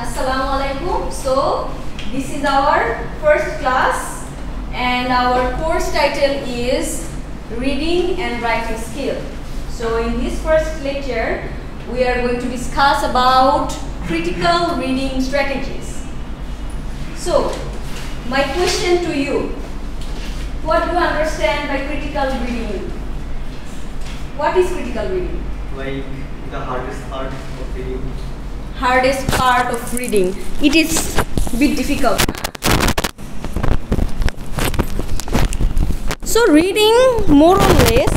Assalamualaikum. So this is our first class and our course title is Reading and Writing Skill. So in this first lecture we are going to discuss about critical reading strategies. So my question to you, what do you understand by critical reading? What is critical reading? Like the hardest part of reading. Hardest part of reading. It is a bit difficult. So reading, more or less,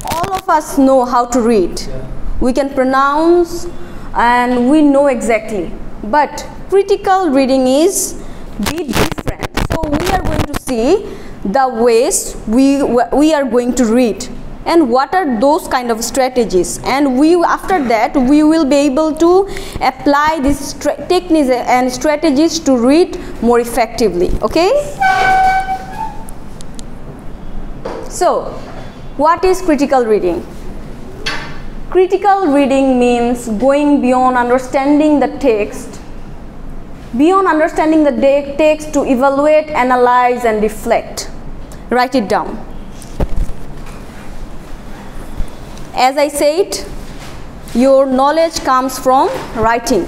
all of us know how to read. Yeah. We can pronounce and we know exactly. But critical reading is a bit different. So we are going to see the ways we are going to read. And what are those kind of strategies, and after that we will be able to apply these techniques and strategies to read more effectively. Okay, so what is critical reading? Critical reading means going beyond understanding the text, to evaluate, analyze and reflect. Write it down. As I said, your knowledge comes from writing.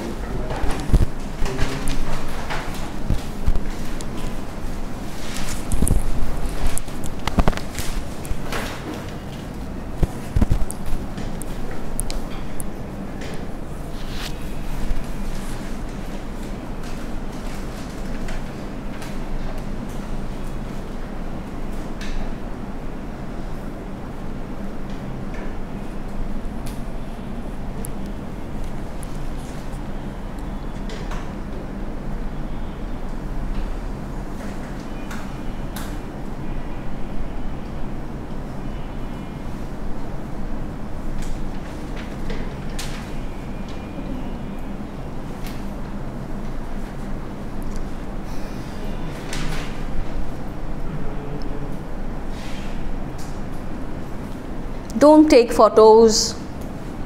Don't take photos,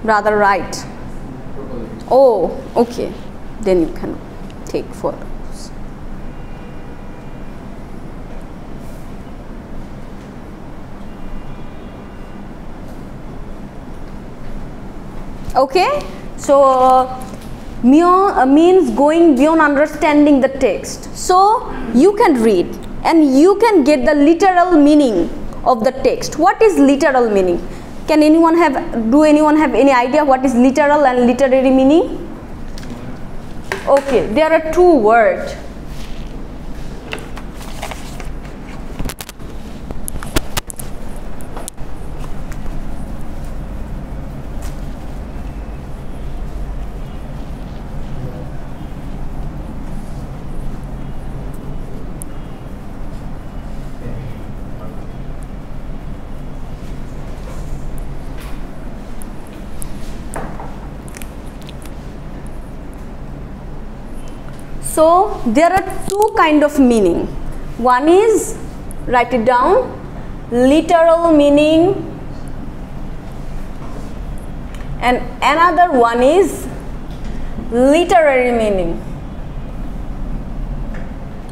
rather write. Oh, okay. Then you can take photos. Okay, so means going beyond understanding the text. So you can read and you can get the literal meaning of the text. What is literal meaning? Do anyone have any idea what is literal and literary meaning? Okay, there are two words. So there are two kind of meaning. One is, write it down, literal meaning, and another one is literary meaning.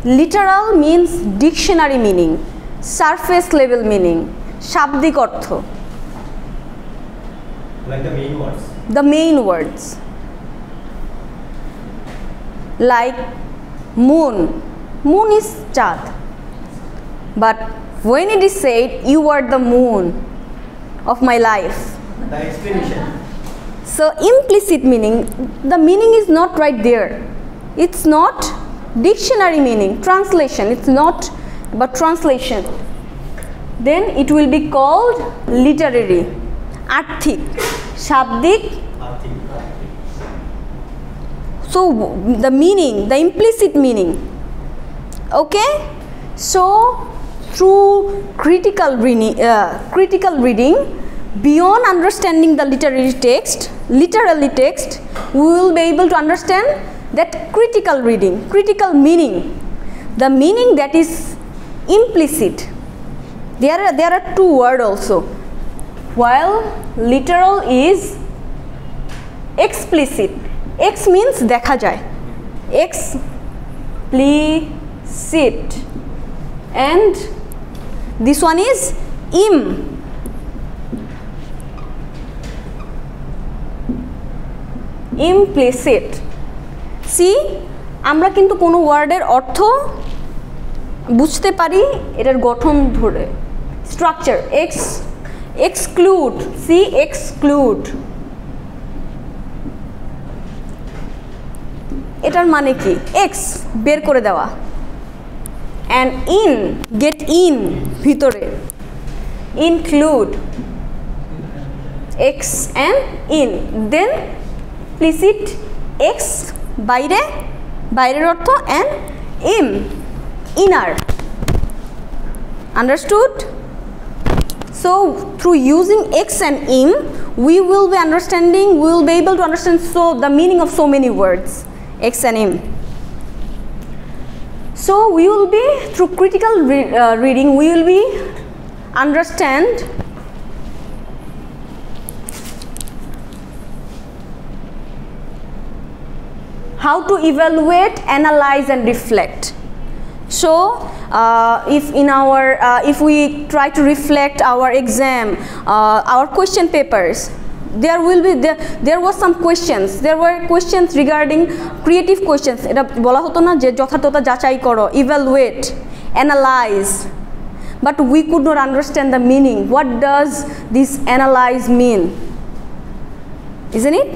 Literal means dictionary meaning, surface level meaning, shabdik ortho. Like the main words. The main words. Like moon. Moon is Chad. But when it is said, you are the moon of my life. The explanation. So implicit meaning, the meaning is not right there. It's not dictionary meaning, translation. It's not about translation. Then it will be called literary. Arthik. Shabdik. So the meaning, the implicit meaning. Okay? So through critical reading, beyond understanding the literary text, we will be able to understand that critical reading, critical meaning, the meaning that is implicit. There are two words also. While literal is explicit. X means দেখা যায়, explicit, and this one is implicit. See, আমরা কিন্তু কোনো ওয়ার্ডের অর্থ বুঝতে পারি এটার গঠন ধরে, স্ট্রাকচার। exclude, see, exclude, এটার মানে কি? এক্স বের করে দেওয়া, and in, get in, ভিতরে, include, x and in, then implicit, x বাইরে, বাইরের অর্থ, and inner, understood? So through using x and we will be understanding, we will be able to understand the meaning of so many words, x and so we will be, through critical reading, we will be understand how to evaluate, analyze, and reflect. So if we try to reflect our exam, our question papers, there was some questions, there were questions regarding creative questions. এটা বলা হতো না যে যথার্থতা যাচাই করো, evaluate, analyze, but we could not understand the meaning. What does this analyze mean, isn't it?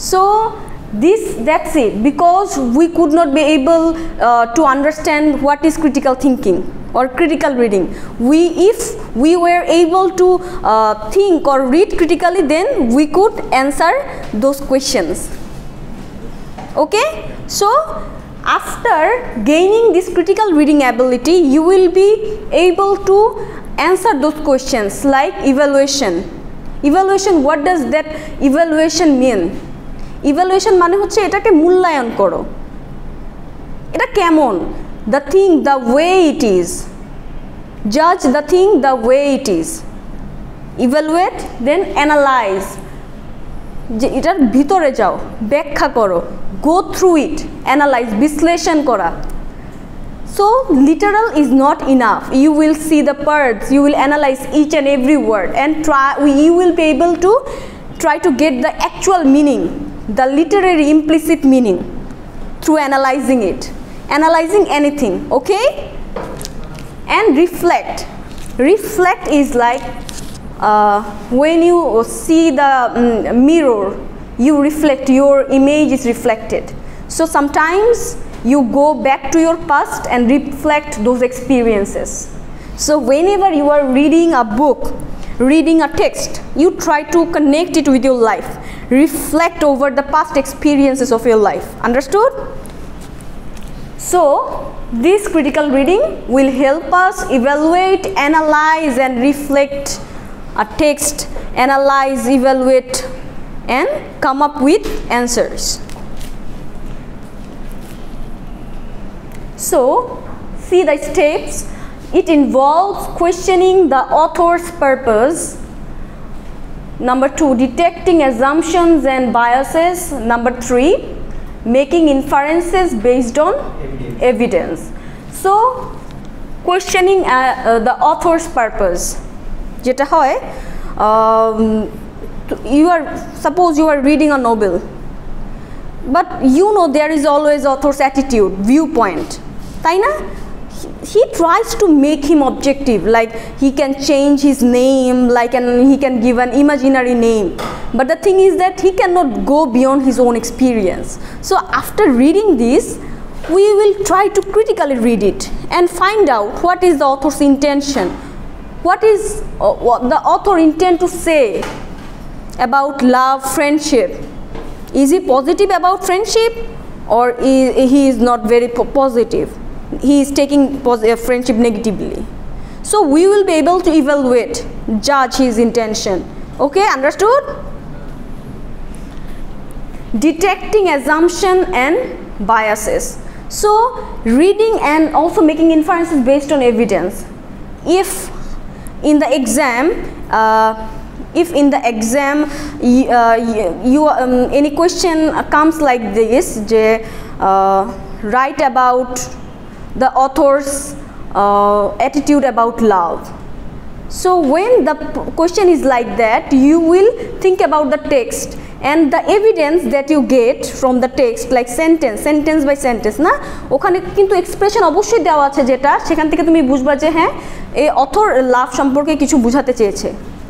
So that's it, because we could not be able to understand what is critical thinking or critical reading. If we were able to think or read critically, then we could answer those questions. Okay, so after gaining this critical reading ability, you will be able to answer those questions like evaluation. What does that evaluation mean? Evaluation মানে হচ্ছে এটাকে মূল্যায়ন করো, এটা কেমন, the thing the way it is, judge the thing the way it is, evaluate, then analyze, যে এটার ভিতরে যাও, ব্যাখ্যা করো, go through it, analyze, বিশ্লেষণ করা. So literal is not enough. You will see the parts, you will analyze each and every word, and you will be able to try to get the actual meaning, the literary implicit meaning, through analyzing it, analyzing anything. Okay, and reflect is like when you see the mirror, you reflect, your image is reflected. So sometimes you go back to your past and reflect those experiences. So whenever you are reading a book, reading a text, you try to connect it with your life, reflect over the past experiences of your life. Understood? So this critical reading will help us evaluate, analyze, and reflect a text, analyze, evaluate, and come up with answers. So see the steps. It involves questioning the author's purpose. Number 2, detecting assumptions and biases. Number 3, making inferences based on evidence. So questioning the author's purpose. যেটা হয়, suppose you are reading a novel, but you know there is always author's attitude, viewpoint, তাই না? He tries to make him objective, like he can change his name, he can give an imaginary name, but the thing is that he cannot go beyond his own experience. So after reading this, we will try to critically read it and find out what is the author's intention, what is what the author intend to say about love, friendship. Is he positive about friendship, or he is not very positive? He is taking friendship negatively. So we will be able to evaluate, judge his intention. Okay, understood? Detecting assumption and biases. So reading and also making inferences based on evidence. If in the exam If in the exam any question comes like this, write about the author's attitude about love. So when the question is like that, you will think about the text and the evidence that you get from the text, like sentence by sentence না, ওখানে কিন্তু expression অবশ্যই দেওয়া আছে, যেটা সেখান থেকে তুমি বুঝবা যে হ্যাঁ এই অথর লাভ সম্পর্কে কিছু বোঝাতে চেয়েছে,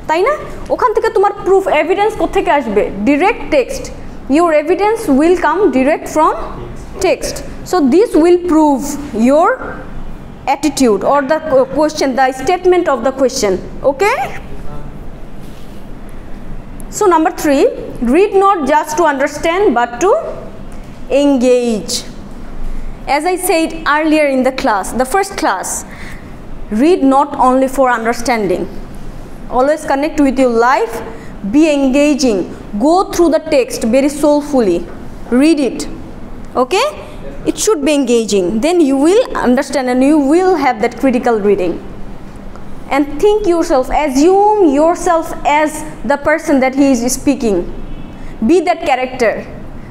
তাই না? ওখান থেকে তোমার প্রুফ এভিডেন্স কোত্থেকে আসবে? Direct text. your evidence will come direct from text. So this will prove your attitude or the question, the statement of the question. Okay, so number 3, read not just to understand but to engage. As I said earlier in the class, the first class, read not only for understanding, always connect with your life, be engaging, go through the text very soulfully, read it. Okay, it should be engaging, then you will understand and you will have that critical reading. And think yourself, assume yourself as the person that he is speaking, be that character,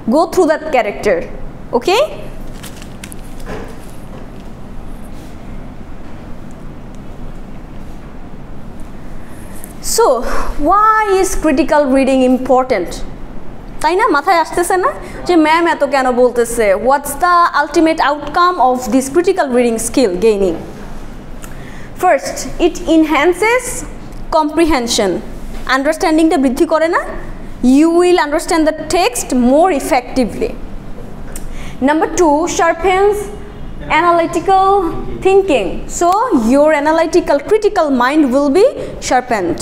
go through that character. Okay, so why is critical reading important? তাই না, মাথায় আসতেছে না যে ma'am এত কেন বলতেছে? What's the ultimate outcome of this critical reading skill gaining? First, it enhances comprehension, আন্ডারস্ট্যান্ডিংটা বৃদ্ধি করে না? You will understand the text more effectively. Number 2, sharpens analytical thinking, so your analytical critical mind will be sharpened.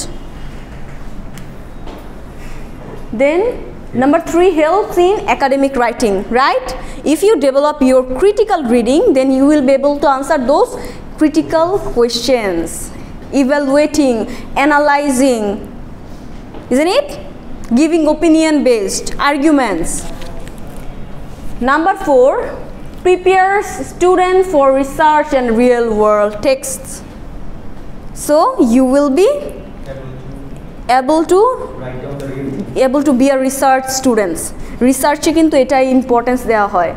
Then number 3, helps in academic writing, right? If you develop your critical reading, then you will be able to answer those critical questions, evaluating, analyzing, isn't it? Giving opinion based arguments. Number 4, prepares students for research and real world texts, so you will be able to be a research students. রিসার্চে কিন্তু এটাই importance দেওয়া হয়,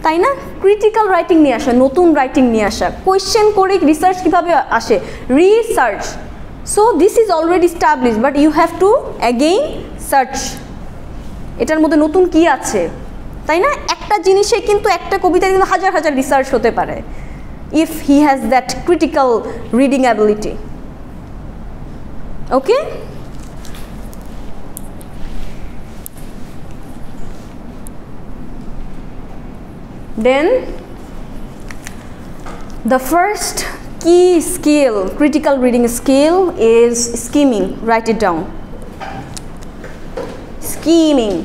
তাই না? Critical writing নিয়ে আসা, নতুন writing নিয়ে আসা, কোয়েশ্চেন করে রিসার্চ কীভাবে আসে? Research. So this is already establish, but you have to again search, এটার মধ্যে নতুন কি আছে, তাই না? একটা জিনিসে কিন্তু একটা কবিতায় কিন্তু হাজার হাজার রিসার্চ হতে পারে, if he has that critical reading ability. Okay, then the first key skill, critical reading skill, is skimming. Write it down. Skimming.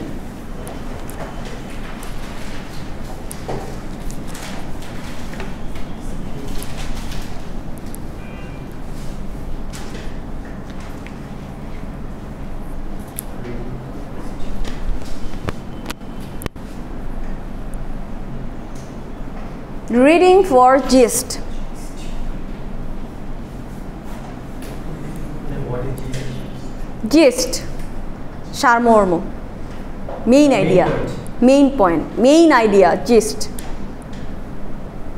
Reading for gist. Gist, সারমর্ম, main idea, main point, main idea, gist.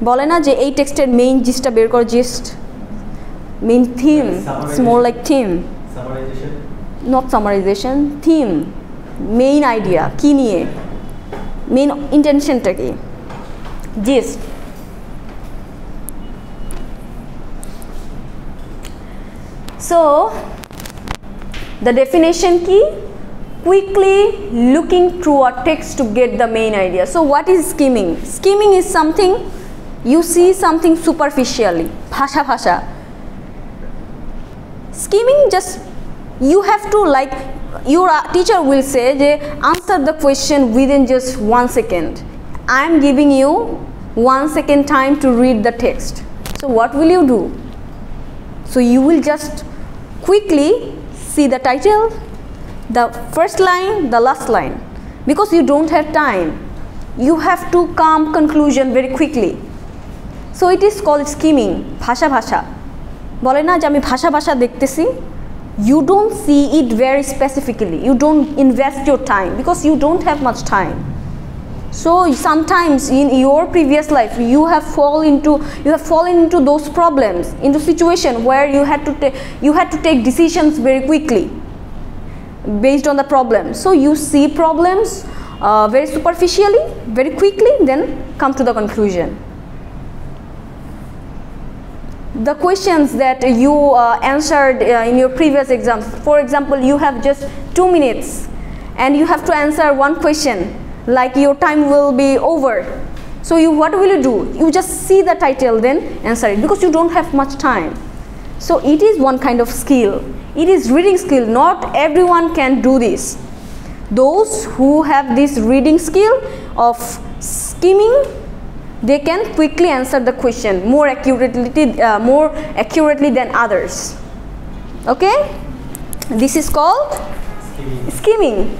বলে না যে এই টেক্সটের main জিস্টটা বের করো, gist, main theme, it's more like theme, not summarisation, theme, main idea, কি নিয়ে, মেইন ইন্টেনশনটা কি, gist. So the definition key, quickly looking through a text to get the main idea. So what is skimming? Skimming is something you see something superficially, bhasha bhasha. Skimming, just you have to, like your teacher will say je answer the question within just 1 second. I am giving you 1 second time to read the text. So what will you do? So you will just quickly see the title, the first line, the last line, because you don't have time. You have to come conclusion very quickly. So it is called skimming, ভাষা ভাষা। বলে না যে আমি ভাষা ভাষা দেখতেছি, you don't see it very specifically. You don't invest your time because you don't have much time. So sometimes in your previous life you have fallen into those problems, into situation where you had to take decisions very quickly based on the problem. So you see problems very superficially, very quickly, then come to the conclusion. The questions that you answered in your previous exams, for example, you have just 2 minutes and you have to answer one question, like your time will be over. So what will you do? You just see the title, then answer it, because you don't have much time. So it is one kind of skill. It is reading skill. Not everyone can do this. Those who have this reading skill of skimming, they can quickly answer the question more accurately than others. Okay? This is called skimming.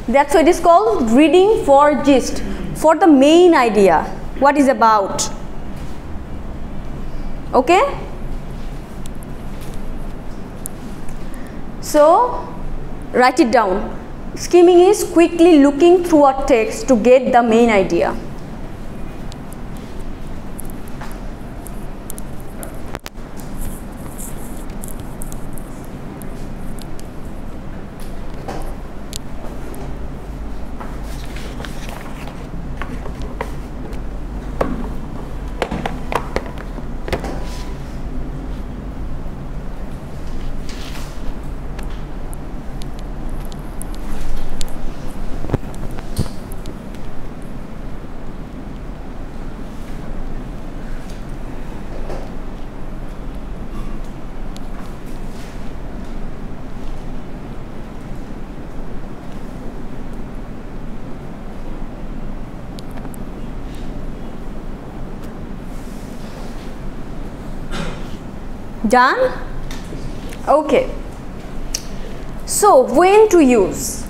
That's why it is called reading for gist, for the main idea, what is about. Okay? So, write it down. Skimming is quickly looking through a text to get the main idea. Done? Okay. So when to use?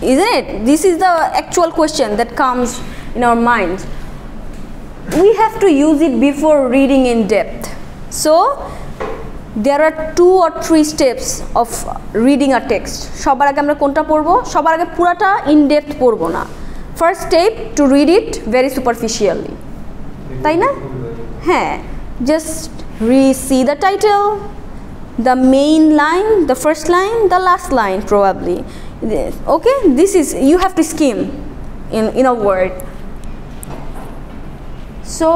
Isn't it? This is the actual question that comes in our minds. We have to use it before reading in depth. So there are 2 or 3 steps of reading a text. সবার আগে আমরা কোনটা পড়বো? সবার আগে পুরাটা in depth পড়বো না. First step, to read it very superficially. তাই না? হ্যাঁ, just see the title, the main line, the first line, the last line probably. Okay, this is, you have to skim in a word. So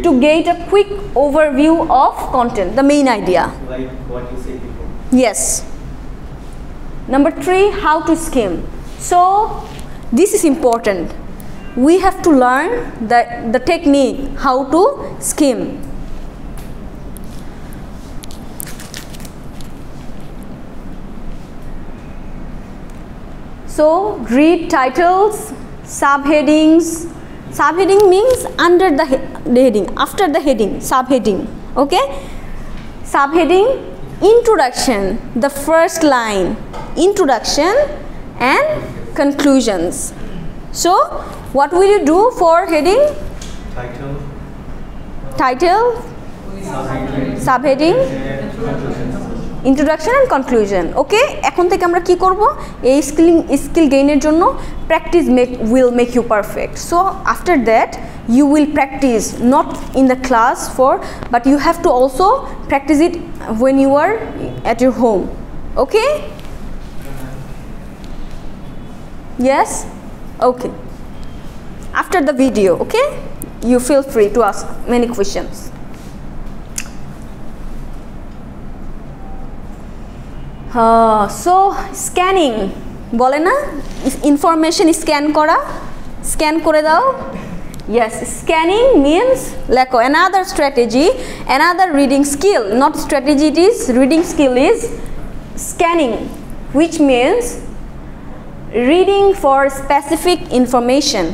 to get a quick overview of content, the main idea. Like what you said before. Yes. Number 3, how to skim. So this is important. We have to learn the technique how to skim. So read titles, subheadings. Subheading means under the heading, after the heading, subheading. Okay? Subheading, introduction, the first line, introduction and conclusions. So what will you do for heading? Title, subheading, introduction and conclusion. Okay, এখন থেকে আমরা কি করব? এই skill gain এর জন্য practice will make you perfect. So after that you will practice not in the class but you have to also practice it when you are at your home. Okay? Yes? Okay. After the video, okay? You feel free to ask many questions. So scanning, বলে না information scan করা, scan করে দাও. Yes, scanning means like another strategy, another reading skill. Not strategy, it is reading skill is scanning, which means reading for specific information.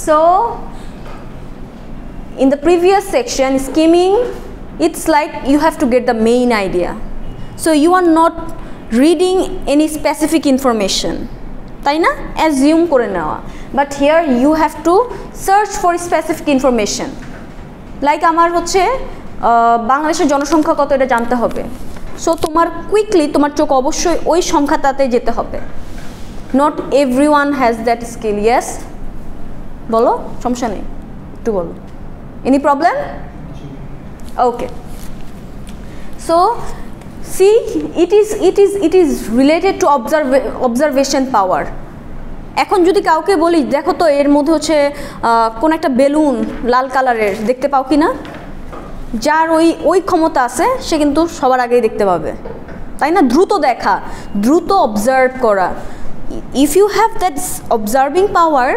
So in the previous section, skimming, it's like you have to get the main idea. So you are not reading any specific information, তাই না? Assume করে নেওয়া, but here you have to search for specific information. Like আমার হচ্ছে বাংলাদেশের জনসংখ্যা কত এটা জানতে হবে, সো তোমার কুইকলি তোমার চোখ অবশ্যই ওই সংখ্যাটাতে যেতে হবে। Not everyone has that skill. Yes, বলো, সমস্যা নেই, একটু বলো। Any problem? Okay. So see, it is related to observation power. এখন যদি কাউকে বলি দেখো তো এর মধ্যে হচ্ছে কোন একটা বেলুন লাল কালারের, দেখতে পাও কি না? যার ওই ক্ষমতা আছে সে কিন্তু সবার আগেই দেখতে পাবে, তাই না? দ্রুত দেখা, দ্রুত অবজার্ভ করা। If you have that observing power,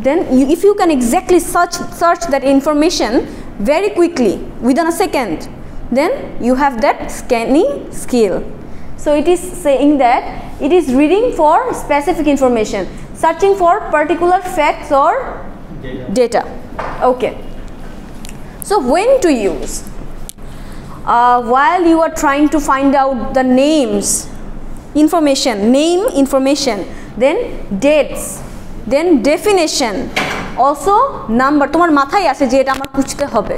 then if you can exactly search that information very quickly within a second, then you have that scanning skill. So it is saying that it is reading for specific information, searching for particular facts or data. Okay. So when to use? While you are trying to find out the names, name information, then dates, then definition, also number. তোমার মাথায় আছে যে এটা আমার খুঁজতে হবে।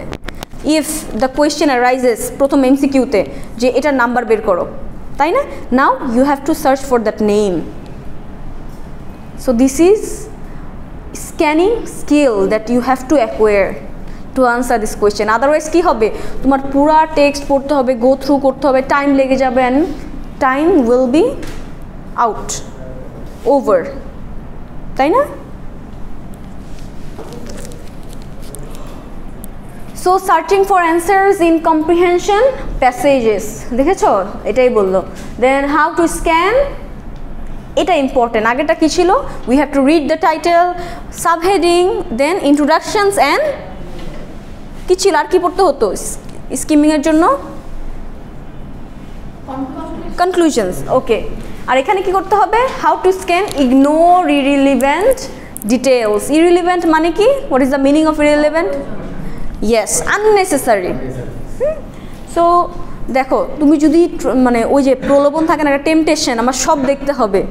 If the question arises প্রথম MCQ তে যে এটা নাম্বার বের করো, তাই না? Now you have to search for that name. So this is scanning skill that you have to acquire to answer this question. Otherwise কি হবে, তোমার পুরা টেক্সট পড়তে হবে, go through করতে হবে, টাইম লেগে যাবে, and time will be out, over, তাই না? So searching for answers in comprehension passages, দেখেছো এটাই বললো। Then how to scan, এটা ইম্পর্টেন্ট। আগেটা কি ছিল? We have to read the title, subheading, then introductions and কি ছিল আর কি পড়তে হতো স্কিমিং এর জন্য? Conclusions. Okay. আর এখানে কি করতে হবে? How to scan, ignore irrelevant details. Irrelevant মানে কি? What is the meaning of irrelevant? Yes, unnecessary. So দেখো তুমি যদি মানে ওই যে প্রলোভন থাকে না, একটা টেম্পটেশন, আমার সব দেখতে হবে,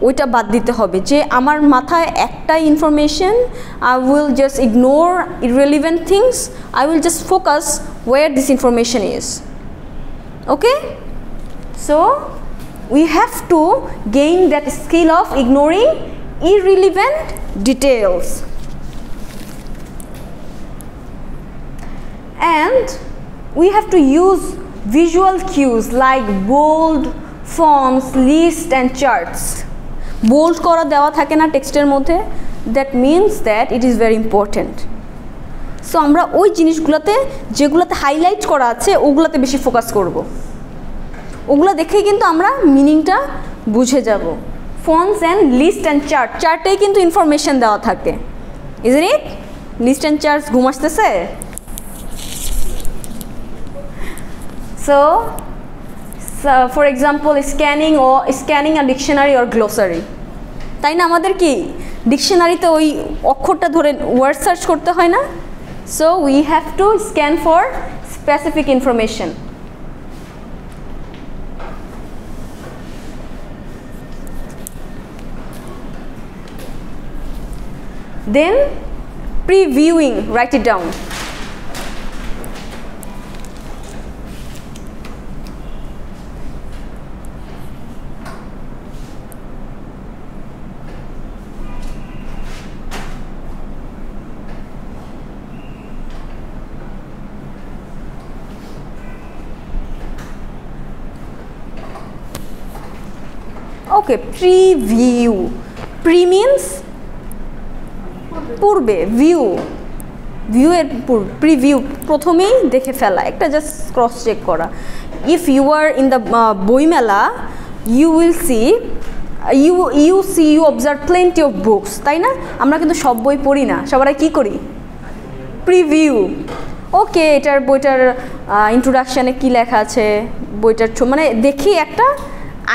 ওইটা বাদ দিতে হবে যে আমার মাথায় একটা information, I will just ignore irrelevant things, I will just focus where this information is. Okay? So we have to gain that skill of ignoring irrelevant details. And we have to use visual cues like bold, fonts, list and charts. Bold করা দেওয়া থাকে না টেক্সটের মধ্যে, that means that it is very important. So আমরা ওই জিনিসগুলোতে যেগুলোতে হাইলাইট করা আছে ওগুলোতে বেশি ফোকাস করব, ওগুলো দেখেই কিন্তু আমরা মিনিংটা বুঝে যাব। Fonts and list and chart, চার্টেই কিন্তু ইনফরমেশন দেওয়া থাকে, isn't it? List and charts ঘুম আসতেছে? So for example, scanning a dictionary or glossary, তাই না? আমাদের কি ডিকশনারিতে ওই অক্ষরটা ধরে ওয়ার্ড সার্চ করতে হয় না? So we have to scan for specific information. Then previewing, write it down. Okay, preview. Pre means পূর্বে, view, view এর preview প্রথমেই দেখে ফেলা, একটা জাস্ট ক্রস চেক করা। If you are in the বইমেলা, you will see, you observe plenty of books, তাই না? আমরা কিন্তু সব বই পড়ি না, সবাই কি করি? প্রিভিউ। ওকে, এটার বইটার ইন্ট্রোডাকশানে কি লেখা আছে, বইটার মানে দেখি একটা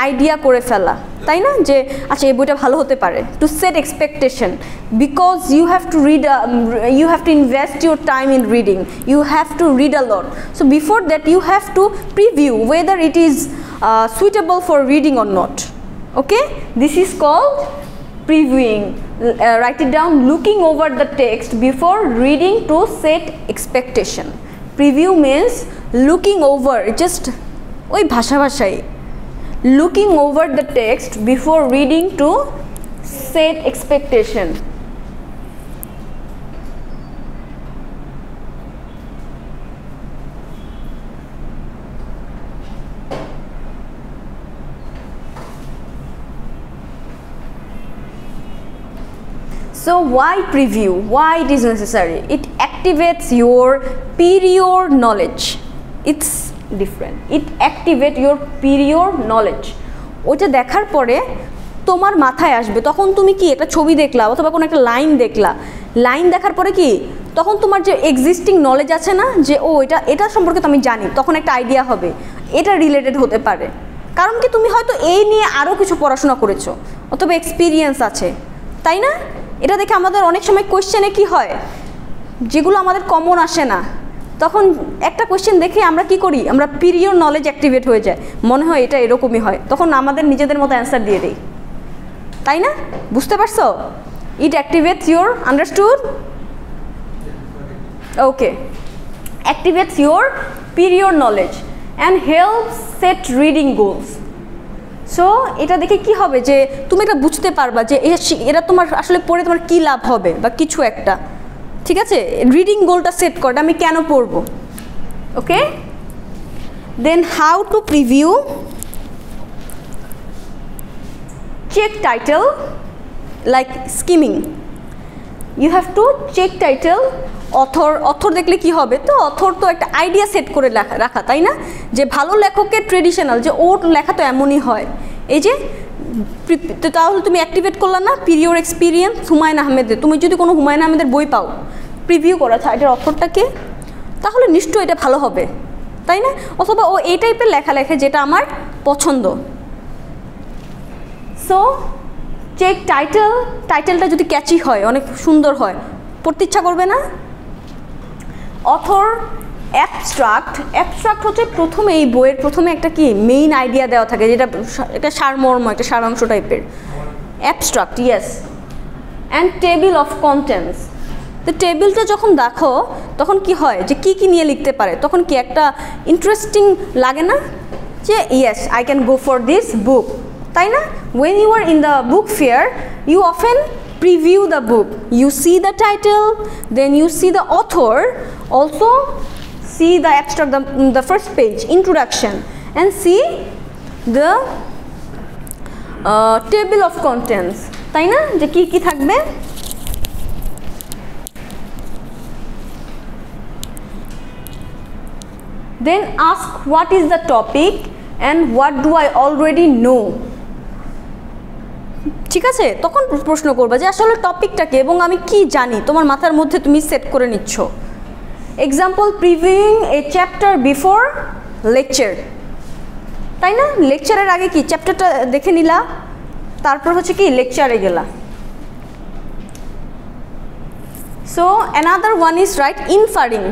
আইডিয়া করে ফেলা, তাই না, যে আচ্ছা এই বইটা ভালো হতে পারে। To set expectation, because you have to read, you have to invest your time in reading, you have to read a lot, so before that you have to preview whether it is suitable for reading or not. Okay, this is called previewing. Write it down, looking over the text before reading to set expectation. Preview means looking over, just ওই ভাষায় looking over the text before reading to set expectation. So why preview? Why it is necessary? It activates your prior knowledge. It's different. It activates your prior knowledge. ওটা দেখার পরে তোমার মাথায় আসবে, তখন তুমি কি একটা ছবি দেখলা অথবা কোনো একটা লাইন দেখলা, লাইন দেখার পরে কি তখন তোমার যে এক্সিস্টিং নলেজ আছে না, যে ও এটা সম্পর্কে তো আমি জানি, তখন একটা আইডিয়া হবে এটা রিলেটেড হতে পারে। কারণ কি তুমি হয়তো এই নিয়ে আরও কিছু পড়াশোনা করেছো অথবা এক্সপিরিয়েন্স আছে, তাই না? এটা দেখে আমাদের অনেক সময় কোয়েশ্চেনে কি হয়, যেগুলো আমাদের কমন আসে না, তখন একটা কোয়েশ্চেন দেখে আমরা কি করি, আমরা পিরিয়র নলেজ অ্যাক্টিভেট হয়ে যায়, মনে হয় এটা এরকমই হয়, তখন আমাদের নিজেদের মতো অ্যান্সার দিয়ে দিই, তাই না? বুঝতে পারছো? It activates your, understood? Okay, activates your prior knowledge and helps set reading goals. So এটা দেখে কি হবে, যে তুমি এটা বুঝতে পারবা যে এটা তোমার আসলে পড়ে তোমার কী লাভ হবে বা কিছু একটা, ঠিক আছে? রিডিং গোলটা সেট করো, আমি কেন পড়বো। Okay, then how to preview, check title like skimming, you have to check title. Author দেখলে কি হবে, তো অথর তো একটা আইডিয়া সেট করে রাখা, তাই না, যে ভালো লেখকের ট্রেডিশনাল, যে ওর লেখা তো এমনই হয়, এই যে তাহলে তুমি অ্যাক্টিভেট করলা না পিরিয়র এক্সপিরিয়েন্স। হুমায়ুন আহমেদের, তুমি যদি কোনো হুমায়ুন আহমেদের বই পাও প্রিভিউ করা আছে এটার অথরটাকে, তাহলে নিশ্চয়ই এটা ভালো হবে, তাই না? অথবা ও এই টাইপের লেখা লেখে যেটা আমার পছন্দ। সো চেক টাইটেলটা যদি ক্যাচি হয়, অনেক সুন্দর হয়, পড়তে ইচ্ছা করবে না? অথর অ্যাবস্ট্রাক্ট হচ্ছে প্রথমে এই বইয়ের প্রথমে একটা কি মেইন আইডিয়া দেওয়া থাকে, যেটা একটা সারমর্ম, একটা সারাংশ টাইপের। Abstract, yes. And table of contents, তো টেবিলটা যখন দেখো তখন কি হয়, যে কী কী নিয়ে লিখতে পারে, তখন কি একটা ইন্টারেস্টিং লাগে না, যে yes I can go for this book, তাই না? when you are in the book fair, you often preview the book, you see the title, then you see the author, also see the abstract, the first page, introduction, and see the table of contents, তাই না, যে কি কি থাকবে। then ask what is the topic and what do I already know, ঠিক আছে? তখন প্রশ্ন করবা যে আসলে টপিকটা কি এবং আমি কি জানি, তোমার মাথার মধ্যে তুমি সেট করে নিচ্ছ। এক্সাম্পল, প্রিভিউইং এ চ্যাপ্টার বিফোর লেকচার, তাই না? লেকচারের আগে কি চ্যাপ্টারটা দেখে নিলা, তারপর হচ্ছে কি লেকচারে গেলা। So another one is right inferring,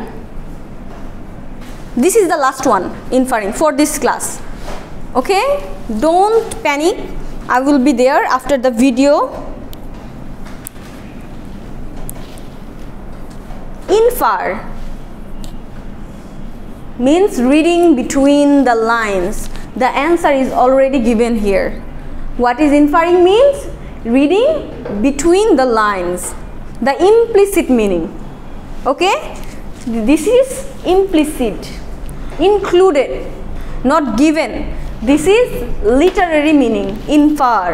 this is the last one, inferring for this class. Okay, don't panic, I will be there after the video. Infer means reading between the lines. The answer is already given here. What is inferring means? Reading between the lines, the implicit meaning. Okay, this is implicit, included, not given. This is literary meaning, infer.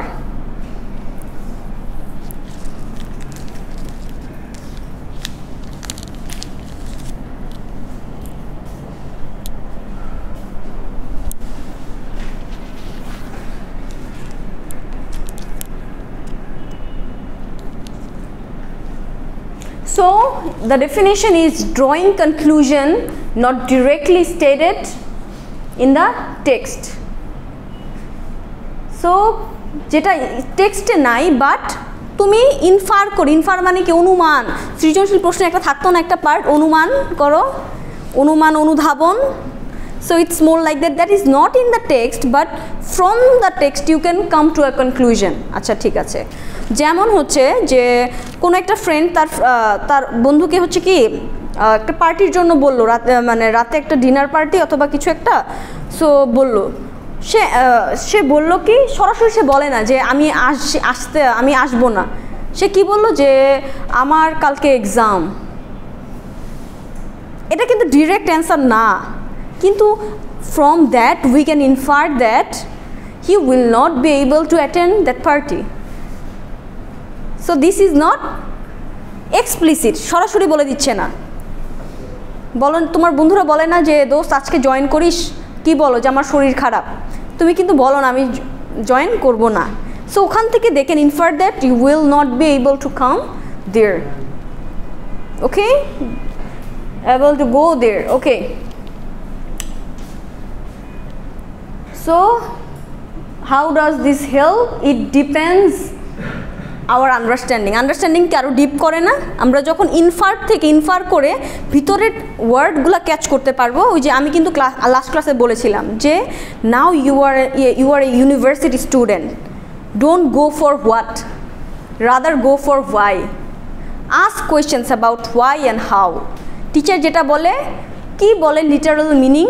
So the definition is drawing conclusion not directly stated in the text. So যেটা টেক্সটে নাই but তুমি infer করো, infer মানে কি অনুমান, সৃজনশীল প্রশ্নে একটা থাকতো না একটা পার্ট অনুমান করো, অনুমান অনুধাবন। So it's more like that is not in the text but from the text you can come to a conclusion. আচ্ছা ঠিক আছে, যেমন হচ্ছে যে কোনো একটা ফ্রেন্ড তার বন্ধুকে হচ্ছে কি একটা পার্টির জন্য বললো, রাতে মানে রাতে একটা ডিনার পার্টি অথবা কিছু একটা, সো বললো সে বললো কি সরাসরি সে বলে না যে আমি আসবো না, সে কি বললো যে আমার কালকে এক্সাম। এটা কিন্তু ডিরেক্ট অ্যান্সার না, কিন্তু from that we can infer that he will not be able to attend that party. So this is not explicit, সরাসরি বলে দিচ্ছে না। বলো তোমার বন্ধুরা বলে না যে দোস্ত আজকে জয়েন করিস, কি বলো যে আমার শরীর খারাপ, তুমি কিন্তু বলো না আমি জয়েন করব না। সো ওখান থেকে they can infer that you will not be able to come there, okay, able to go there, okay. So how does this help? It depends our understanding কে আরো ডিপ করে না, আমরা যখন ইনফার করে ভিতরের ওয়ার্ডগুলো ক্যাচ করতে পারবো। ওই যে আমি কিন্তু লাস্ট ক্লাসে বলেছিলাম যে now you are a university student, don't go for what, rather go for why, ask questions about why and how. Teacher যেটা বলে কি বলে literal meaning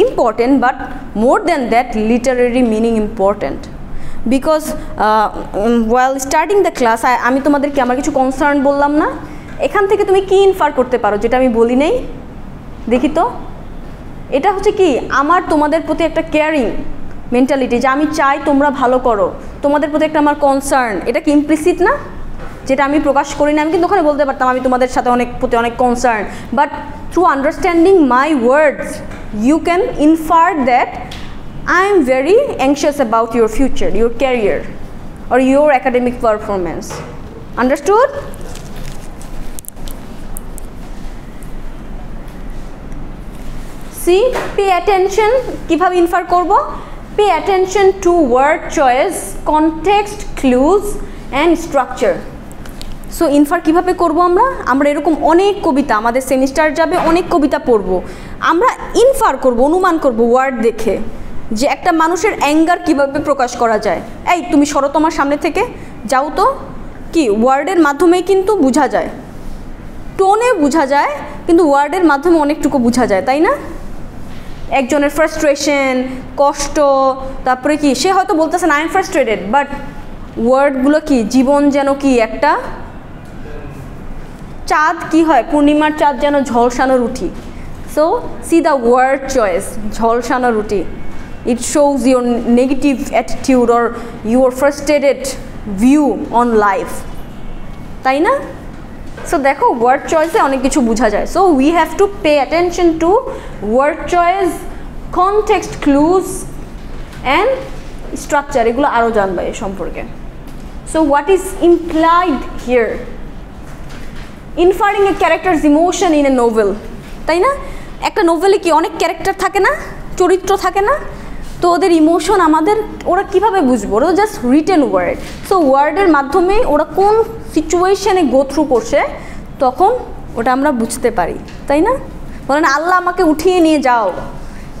important but more than that literary meaning important, because while starting the class আমি তোমাদেরকে আমার কিছু concern বললাম না, এখান থেকে তুমি কি ইনফার করতে পারো যেটা আমি বলি নাই, দেখি তো। এটা হচ্ছে কি আমার তোমাদের প্রতি একটা কেয়ারিং মেন্টালিটি, যে আমি চাই তোমরা ভালো করো, তোমাদের প্রতি একটা আমার কনসার্ন, এটা কি ইমপ্লিসিট না? যেটা আমি প্রকাশ করি না, আমি কিন্তু ওখানে বলতে পারতাম আমি তোমাদের সাথে প্রতি অনেক concern, but through understanding my words you can infer that I am very anxious about your future, your career or your academic performance. Understood? See, pay attention কিভাবে ইনফার করব, pay attention to word choice, context, clues and structure. So infer কীভাবে করবো আমরা এরকম অনেক কবিতা, আমাদের semester যাবে অনেক কবিতা পড়বো, আমরা ইনফার করব, অনুমান করব ওয়ার্ড দেখে যে একটা মানুষের অ্যাঙ্গার কিভাবে প্রকাশ করা যায়। এই তুমি সরো তোমার সামনে থেকে যাও তো, কি ওয়ার্ডের মাধ্যমেই কিন্তু বোঝা যায়, টোনে বোঝা যায় কিন্তু ওয়ার্ডের মাধ্যমে অনেকটুকু বোঝা যায়, তাই না? একজনের ফ্রাস্ট্রেশন, কষ্ট, তারপরে কি সে হয়তো বলতেছে আই এম ফ্রাস্ট্রেটেড, বাট ওয়ার্ডগুলো কি জীবন যেন কি একটা চাঁদ, কি হয় পূর্ণিমার চাঁদ যেন ঝলসানো রুটি। So see the word choice, ঝলসানো রুটি, it shows your negative attitude or your frustrated view on life, তাই না? সো দেখো ওয়ার্ড চয়েসে অনেক কিছু বোঝা যায়। So we have to pay attention to word choice, context, clues and structure, এগুলো আরও জানবে এ সম্পর্কে। So what is implied here? Inferring a character's emotion in a novel, তাই না? একটা নোভেলে কি অনেক ক্যারেক্টার থাকে না, চরিত্র থাকে না, তো ওদের ইমোশন আমাদের ওরা কীভাবে বুঝবো? ওরা জাস্ট রিটেন ওয়ার্ড, সো ওয়ার্ডের মাধ্যমে ওরা কোন সিচুয়েশানে গো থ্রু করছে তখন ওটা আমরা বুঝতে পারি, তাই না? বলেন আল্লাহ আমাকে উঠিয়ে নিয়ে যাও,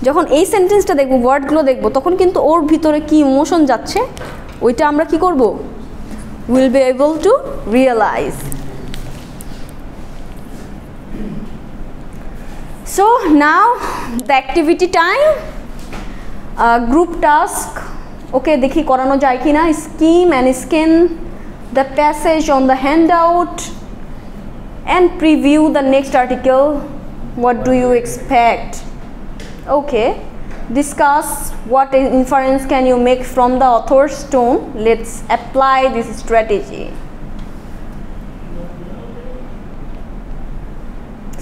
যখন এই সেন্টেন্সটা দেখবো, ওয়ার্ডগুলো দেখবো, তখন কিন্তু ওর ভিতরে কি ইমোশন যাচ্ছে ওইটা আমরা কি করব? Will be able to realize. So now the activity time, group task, okay, দেখি করানো যায় কি না। Skim and scan the passage on the handout and preview the next article. What do you expect? Okay, discuss what inference can you make from the author's tone. Let's apply this strategy.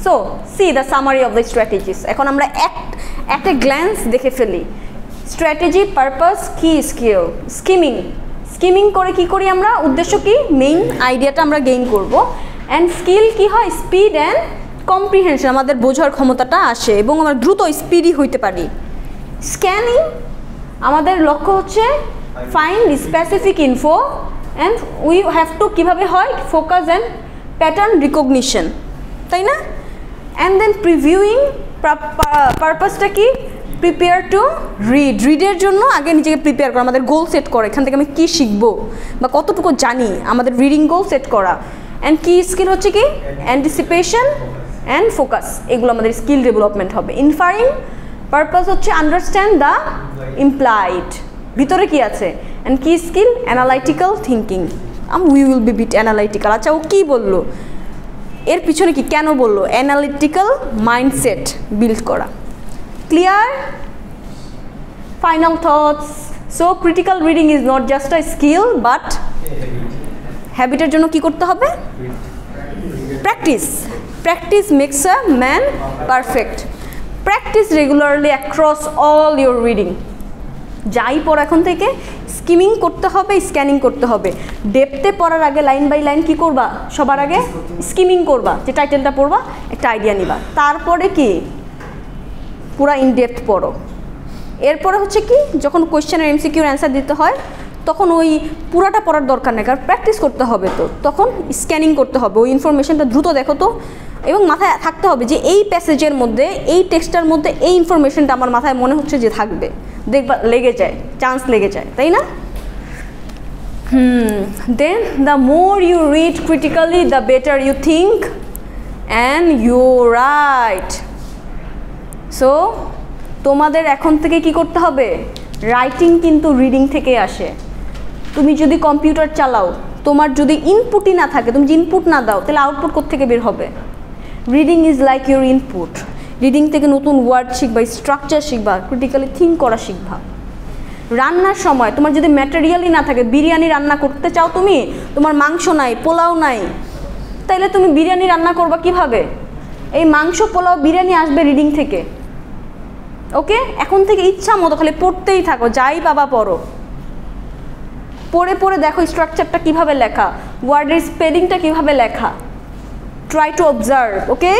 So see the summary of the strategies. এখন আমরা at a glance দেখে ফেলি। Strategy, purpose, key, skill. Skimming করে কি করি আমরা? উদ্দেশ্য কি? মেইন আইডিয়াটা আমরা গেইন করব। অ্যান্ড স্কিল কি হয়? স্পিড অ্যান্ড কম্প্রিহেনশন, আমাদের বোঝার ক্ষমতাটা আসে এবং আমরা দ্রুত স্পিডি হইতে পারি। স্ক্যানিং, আমাদের লক্ষ্য হচ্ছে find specific info and we have to কিভাবে হয় focus and pattern recognition তাই না and then previewing পারপাসটা কি প্রিপেয়ার টু রিডের জন্য আগে নিজেকে প্রিপেয়ার করা আমাদের গোল সেট করা এখান থেকে আমি কী শিখবো বা কতটুকু জানি আমাদের রিডিং গোল সেট করা অ্যান্ড কি স্কিল হচ্ছে কি অ্যান্টিসিপেশন অ্যান্ড ফোকাস এগুলো আমাদের স্কিল ডেভেলপমেন্ট হবে ইনফারিং পারপাস হচ্ছে আন্ডারস্ট্যান্ড দ্য ইমপ্লাইড ভিতরে কি আছে অ্যান্ড কি skill analytical thinking we will be bit analytical আচ্ছা ও কী বললো এর পিছনে কি কেন বললো অ্যানালিটিক্যাল মাইন্ডসেট বিল্ড করা clear final thoughts so critical reading is not just a skill but habit এর জন্য কি করতে হবে practice makes a man perfect practice regularly across all your reading যাই পড় এখন থেকে স্কিমিং করতে হবে স্ক্যানিং করতে হবে ডেপথে পড়ার আগে লাইন বাই লাইন কি করবা সবার আগে স্কিমিং করবা যে টাইটেলটা পড়বা একটা আইডিয়া নিবা তারপরে কি পুরা ইন ডেপথ পড়ো এরপরে হচ্ছে কি যখন কোয়েশ্চেনের এমসিকিউর অ্যান্সার দিতে হয় তখন ওই পুরাটা পড়ার দরকার নেই কারণ প্র্যাকটিস করতে হবে তো তখন স্ক্যানিং করতে হবে ওই ইনফরমেশনটা দ্রুত দেখো তো এবং মাথায় থাকতে হবে যে এই প্যাসেজের মধ্যে এই টেক্সটার মধ্যে এই ইনফরমেশনটা আমার মাথায় মনে হচ্ছে যে থাকবে দেখবা লেগে যায় চান্স লেগে যায় তাই না then the more you read critically the better you think and you write so তোমাদের এখন থেকে কি করতে হবে রাইটিং কিন্তু রিডিং থেকে আসে তুমি যদি কম্পিউটার চালাও তোমার যদি ইনপুটই না থাকে তুমি যদি ইনপুট না দাও তাহলে আউটপুট কোত্থেকে বের হবে reading is like your input reading থেকে নতুন ওয়ার্ড শিখবা স্ট্রাকচার শিখবা ক্রিটিক্যালি থিঙ্ক করা শিখবা রান্নার সময় তোমার যদি ম্যাটেরিয়ালই না থাকে বিরিয়ানি রান্না করতে চাও তুমি তোমার মাংস নাই পোলাও নাই তাইলে তুমি বিরিয়ানি রান্না করবা কিভাবে এই মাংস পোলাও বিরিয়ানি আসবে রিডিং থেকে ওকে এখন থেকে ইচ্ছা মতো খালি পড়তেই থাকো যাই বাবা পড়ো পড়ে পড়ে দেখো স্ট্রাকচারটা কিভাবে লেখা ওয়ার্ডের স্পেলিংটা কিভাবে লেখা try to observe okay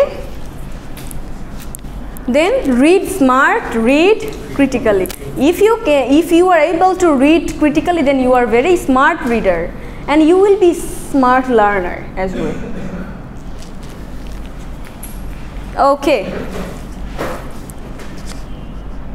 then read smart read critically if you are able to read critically then you are very smart reader and you will be smart learner as well okay